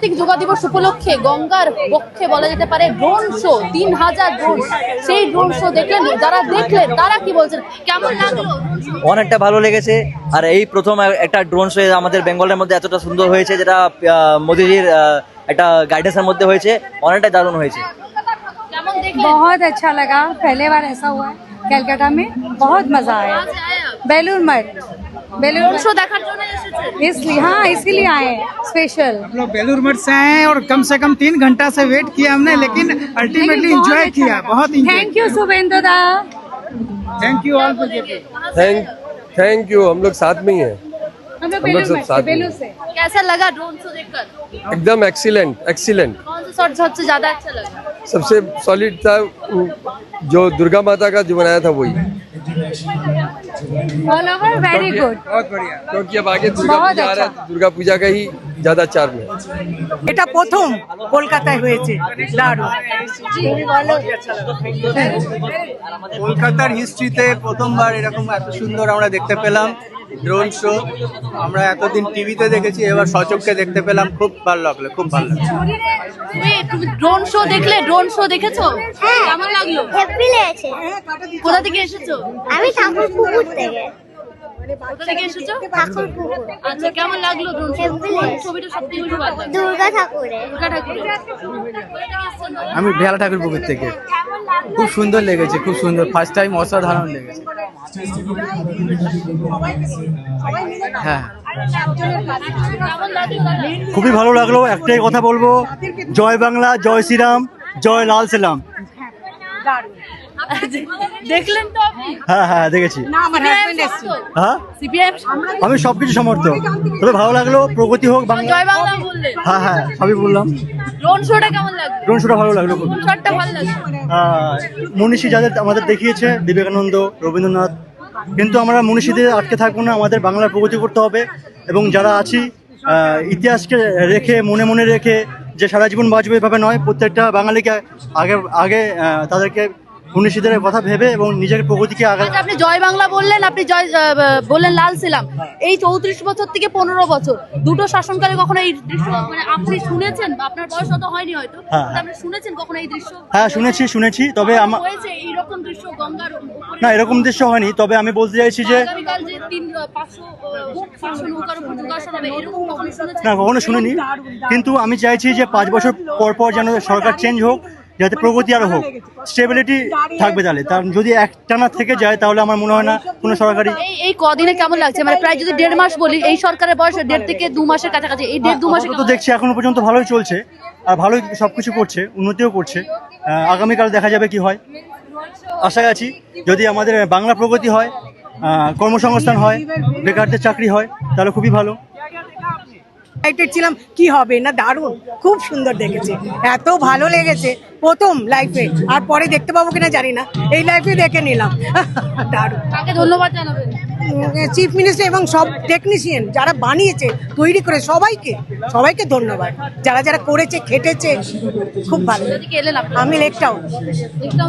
আন্তর্জাতিক যোগা দিবস উপলক্ষে গঙ্গার পক্ষে বলা যেতে পারে ড্রোন শো, 3000 ড্রোন, সেই ড্রোন শো দেখলেন, যারা দেখলেন তারা কি বলছেন, কেমন লাগলো? অনেকটা ভালো লেগেছে। আর এই প্রথম একটা ড্রোন শো আমাদের বেঙ্গলের মধ্যে এতটা সুন্দর হয়েছে, যেটা মোদিজির একটা গাইডেন্সের মধ্যে হয়েছে, অনেকটাই দারুণ হয়েছে। কেমন দেখলেন? बहुत अच्छा लगा, पहले बार ऐसा हुआ है कलकत्ता में, बहुत मजा आया। बेलूर मठ, बेलूर ড্রোন শো দেখার জন্য এসেছেন? इसलिए हाँ इसीलिए आए स्पेशल। हम लोग बेलूर मठ से आए हैं और कम से कम 3 घंटा से वेट किया हमने, लेकिन अल्टीमेटली एंजॉय किया, बहुत एंजॉय। थैंक यू शुभेंदु दा, thank you all BJP. Thank you, हम लोग साथ में ही हैं। हम लोग हम लोग बेलूर सब मठ साथ से, बेलूर से। कैसा लगा ड्रोन शो देखकर? एकदम एक्सीलेंट एक्सीलेंट। कौन सा शॉट सबसे ज्यादा अच्छा लगा? सबसे सॉलिड था जो दुर्गा माता का जो बनाया था वही, ऑल ओवर वेरी गुड। बहुत बढ़िया। क्योंकि अब आगे दुर्गा बहुत पूजा आ रहा है, अच्छा। तो दुर्गा पूजा का ही ज्यादा चार्म है। এটা প্রথম কলকাতায় হয়েছে, দারুণ। কলকাতার হিস্ট্রিতে প্রথমবার এরকম এত সুন্দর আমরা দেখতে পেলাম ড্রোন শো। আমরা এতদিন টিভিতে দেখেছি, এবার সচক্ষে দেখতে পেলাম, খুব ভালো লাগলো, খুব ভালো লাগলো। তুমি ড্রোন শো দেখলে? ড্রোন শো দেখেছো? কেমন লাগলো? হ্যাপি লেগেছে। কোথা থেকে এসেছো? আমি ঠাকুরপুকুর থেকে। কোথা থেকে এসেছো? ঠাকুরপুকুর। আচ্ছা, কেমন লাগলো ড্রোন শো? হ্যাপি লেগেছে। ছবিটা সত্যি খুব ভালো লাগলো। দুর্গা ঠাকুরে। দুর্গা ঠাকুর। আমি বেহালা ঠাকুর পুকুর থেকে। খুব সুন্দর লেগেছে, খুব সুন্দর, ফার্স্ট টাইম অসাধারণ লেগেছে। হ্যাঁ, কেমন লাগলো দাদা? খুবই ভালো লাগলো। একটাই কথা বলবো, জয় বাংলা, জয় শ্রীরাম, জয় লাল সালাম। দেখলেন তো আপনি? হ্যাঁ হ্যাঁ দেখেছি। হ্যাঁ সিপিএম আমি সবকিছু সমর্থক, তবে ভালো লাগলো, প্রগতি হোক বাংলা। জয় বাংলা বললেন। হ্যাঁ হ্যাঁ সবই বললাম। ড্রোন শোটা কেমন লাগলো? ড্রোন শোটা ভালো লাগলো খুব। কোন শটটা ভালো লাগলো? মনীষী যাদের আমাদের দেখিয়েছে, বিবেকানন্দ, রবীন্দ্রনাথ, কিন্তু আমরা মনীষীদের আটকে থাকবো না, আমাদের বাংলার প্রগতি করতে হবে। এবং যারা আছি ইতিহাসকে রেখে, মনে মনে রেখে যে সারা জীবন বাঁচবে এভাবে নয়, প্রত্যেকটা বাঙালিকে আগে আগে তাদেরকে মনীষীদের কথা ভেবে এবং নিজের প্রগতিকে আগে। আচ্ছা, আপনি জয় বাংলা বললেন, আপনি জয় বললেন লাল ছিলাম। এই 34 বছর থেকে 15 বছর দুটো শাসনকালে কখনো এই দৃশ্য মানে আপনি শুনেছেন? আপনার বয়স অত হয়নি হয়তো, হ্যাঁ। কিন্তু আপনি শুনেছেন কখনো এই দৃশ্য? হ্যাঁ শুনেছি, তবে আমার হয়েছে এইরকম দৃশ্য গঙ্গার উপরে? না, এরকম দৃশ্য হয়নি, তবে আমি বলতে চাইছি যে আগামীকাল যে 500 নৌকার উপর যোগাসন হবে, এরকম কখনো শুনেছেন? না, কখনো শুনিনি। কিন্তু আমি চাইছি যে 5 বছর পর পর যেন সরকার চেঞ্জ হোক, যাতে প্রগতি আরো হোক, স্টেবিলিটি থাকবে। তার যদি একটানা থেকে যায় তাহলে আমার মনে হয় না কোনো সরকারি। এই কদিনে কেমন লাগছে? মানে প্রায় যদি 1.5 মাস বলি, এই সরকারের বয়স 1.5 থেকে 2 মাসের কাছাকাছি। এই 1.5-2 মাসে তো দেখছি এখনো পর্যন্ত ভালোই চলছে, আর ভালোই সবকিছু করছে, উন্নতিও করছে। আগামীকাল দেখা যাবে কি হয়। আশা আছি যদি আমাদের বাংলা প্রগতি হয়, কর্মসংস্থান হয়, বেকারদের চাকরি হয়, তাহলে খুবই ভালো। এক্সাইটেড ছিলাম, কি হবে না, দারুণ, খুব সুন্দর দেখেছি, এত ভালো লেগেছে প্রথম লাইফে, আর পরে দেখতে পাবো কিনা জানি না, এই লাইফে দেখে নিলাম। দারুণ। কাকে ধন্যবাদ জানাবেন? চিফ মিনিস্টার এবং সব টেকনিশিয়ান যারা বানিয়েছে, তৈরি করে, সবাইকে ধন্যবাদ, যারা যারা করেছে, খেটেছে, খুব ভালো। এদিকে এলেন আপনি? আমি লেক টাউন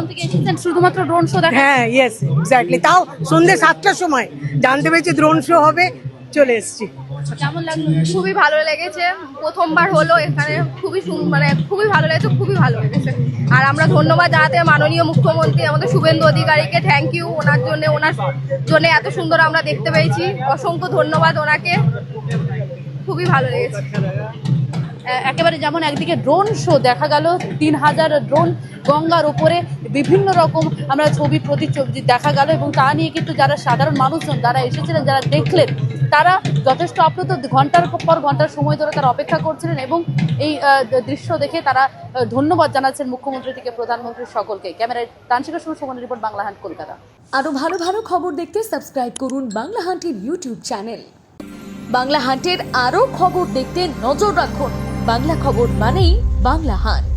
থেকে এসেছেন শুধুমাত্র ড্রোন শো দেখা? হ্যাঁ, ইয়েস এক্স্যাক্টলি, তাও সন্ধ্যে 7টার সময় জানতে পেরেছি ড্রোন শো হবে, চলে এসেছি। কেমন লাগলো? খুবই ভালো লেগেছে, প্রথমবার হলো এখানে, খুবই মানে খুবই ভালো লেগেছে, খুবই ভালো লেগেছে। আর আমরা ধন্যবাদ জানাতে মাননীয় মুখ্যমন্ত্রী আমাদের শুভেন্দু অধিকারীকে, থ্যাংক ইউ, ওনার জন্য এত সুন্দর আমরা দেখতে পেয়েছি, অসংখ্য ধন্যবাদ ওনাকে, খুবই ভালো লেগেছে। একেবারে যেমন একদিকে ড্রোন শো দেখা গেল, 3000 ড্রোন গঙ্গার উপরে, বিভিন্ন রকম আমরা ছবি প্রতিচ্ছবি দেখা গেল, এবং তা নিয়ে কিন্তু যারা সাধারণ মানুষজন যারা এসেছিলেন, যারা দেখলেন, তারা যথেষ্ট আপ্লুত, ঘন্টার পর ঘন্টার সময় ধরে তারা অপেক্ষা করছিলেন, এবং এই দৃশ্য দেখে তারা ধন্যবাদ জানাচ্ছেন মুখ্যমন্ত্রী থেকে প্রধানমন্ত্রী সকলকে। ক্যামেরায় তানসিকা সুমন রিপোর্ট, বাংলা হান্ট, কলকাতা। আরো ভালো ভালো খবর দেখতে সাবস্ক্রাইব করুন বাংলা হান্টের ইউটিউব চ্যানেল। বাংলা হান্টের আরো খবর দেখতে নজর রাখুন। বাংলা খবর মানেই বাংলা হান্ট।